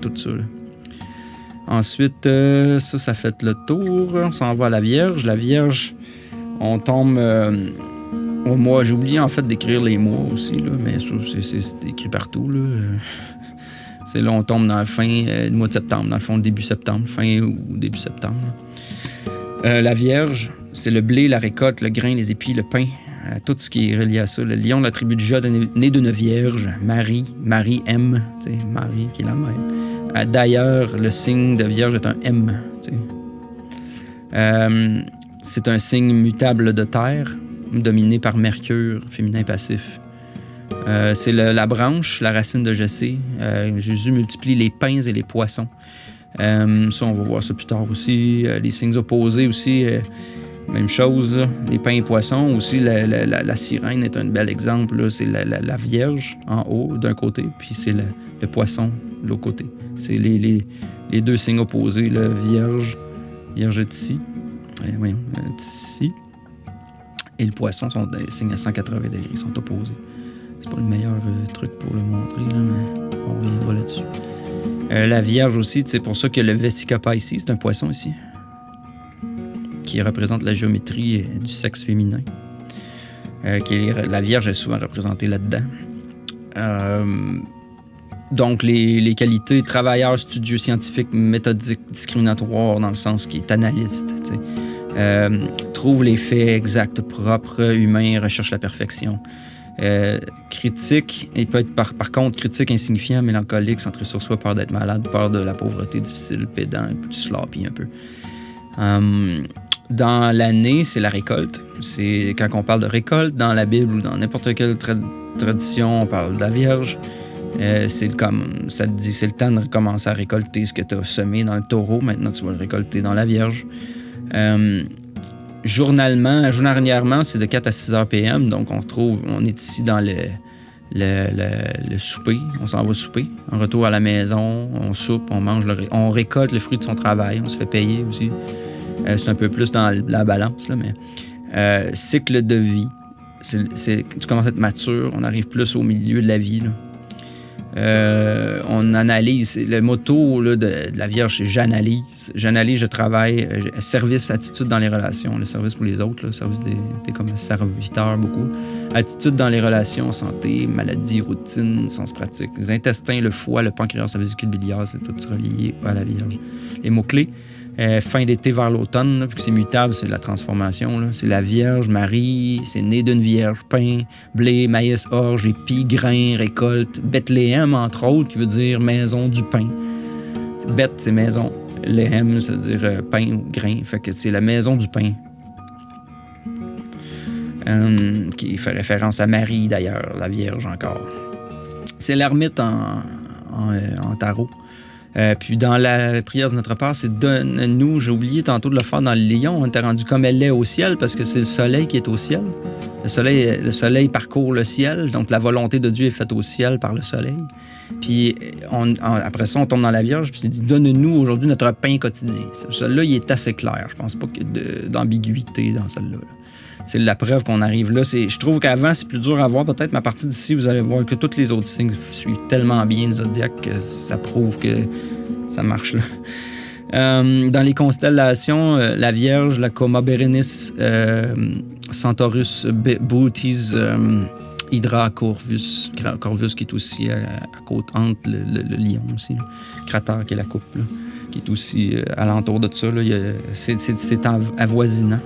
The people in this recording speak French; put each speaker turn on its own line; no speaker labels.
tout ça. Là. Ensuite, ça fait le tour. On s'en va à la Vierge. La Vierge, on tombe au mois. J'ai oublié en fait d'écrire les mois aussi, là, mais c'est écrit partout. Là. C'est là on tombe dans la fin du mois de septembre, dans le fond, début septembre, fin ou début septembre. La Vierge, c'est le blé, la récolte, le grain, les épis, le pain, tout ce qui est relié à ça. Le lion de la tribu de Juda, né d'une vierge, Marie M, Marie qui est la mère. D'ailleurs, le signe de vierge est un M. C'est un signe mutable de terre, dominé par Mercure, féminin passif. C'est la branche, la racine de Jessé. Jésus multiplie les pains et les poissons. Ça, on va voir ça plus tard aussi. Les signes opposés aussi, même chose. Là. Les pains et poissons. Aussi, la sirène est un bel exemple. Là. C'est la Vierge en haut d'un côté, puis c'est le poisson de l'autre côté. C'est les deux signes opposés. La Vierge est ici. Ici. Et le poisson sont des signes à 180 degrés, sont opposés. C'est pas le meilleur truc pour le montrer, là, mais on reviendra là-dessus. La Vierge aussi, c'est pour ça que le Vesicapa ici, c'est un poisson ici, qui représente la géométrie du sexe féminin. La Vierge est souvent représentée là-dedans. Donc, les qualités travailleur, studieux, scientifique, méthodique, discriminatoire, dans le sens qui est analyste, trouve les faits exacts, propres, humains, recherche la perfection. Critique, il peut être par contre critique, insignifiant, mélancolique, centré sur soi, peur d'être malade, peur de la pauvreté, difficile, pédant, un peu sloppy un peu. Dans l'année, c'est la récolte. C'est quand on parle de récolte dans la Bible ou dans n'importe quelle tradition, on parle de la Vierge. C'est comme ça te dit, c'est le temps de recommencer à récolter ce que tu as semé dans le taureau. Maintenant, tu vas le récolter dans la Vierge. Journalièrement, c'est de 4 à 6 heures PM. Donc, on est ici dans le souper. On s'en va souper. En retour à la maison, on soupe, on mange, on récolte le fruit de son travail. On se fait payer aussi. C'est un peu plus dans la balance, là, mais cycle de vie. Tu commences à être mature. On arrive plus au milieu de la vie, là. On analyse. Le motto là, de la Vierge, c'est j'analyse. J'analyse, je travaille. Service, attitude dans les relations. Le service pour les autres. Le service t'es comme un serviteur beaucoup. Attitude dans les relations, santé, maladie, routine, sens pratique. Les intestins, le foie, le pancréas, la vésicule biliaire, c'est tout relié à la Vierge. Les mots-clés. Fin d'été vers l'automne, là, vu que c'est mutable, c'est de la transformation. Là. C'est la Vierge, Marie, c'est né d'une Vierge, pain, blé, maïs, orge, épis, grains, récolte. Bethléem, entre autres, qui veut dire maison du pain. Beth, c'est maison. Léhem, ça veut dire pain ou grain. Fait que c'est la maison du pain. Qui fait référence à Marie, d'ailleurs, la Vierge encore. C'est l'ermite en tarot. Puis dans la prière de notre Père, c'est donne-nous, j'ai oublié tantôt de le faire dans le lion, on était rendu comme elle est au ciel parce que c'est le soleil qui est au ciel. Le soleil parcourt le ciel, donc la volonté de Dieu est faite au ciel par le soleil. Puis après ça, on tombe dans la Vierge, puis c'est dit donne-nous aujourd'hui notre pain quotidien. Celui-là, il est assez clair. Je pense pas qu'il y ait d'ambiguïté dans celui-là. Là. C'est la preuve qu'on arrive là. Je trouve qu'avant, c'est plus dur à voir peut-être, mais à partir d'ici, vous allez voir que tous les autres signes suivent tellement bien le zodiaque que ça prouve que ça marche là. Dans les constellations, la Vierge, la Coma Berenice, Centaurus, Bootes, Hydra, Corvus qui est aussi à côte entre le lion aussi, là. Cratère qui est la coupe, là, qui est aussi alentour de ça. Là. C'est avoisinant.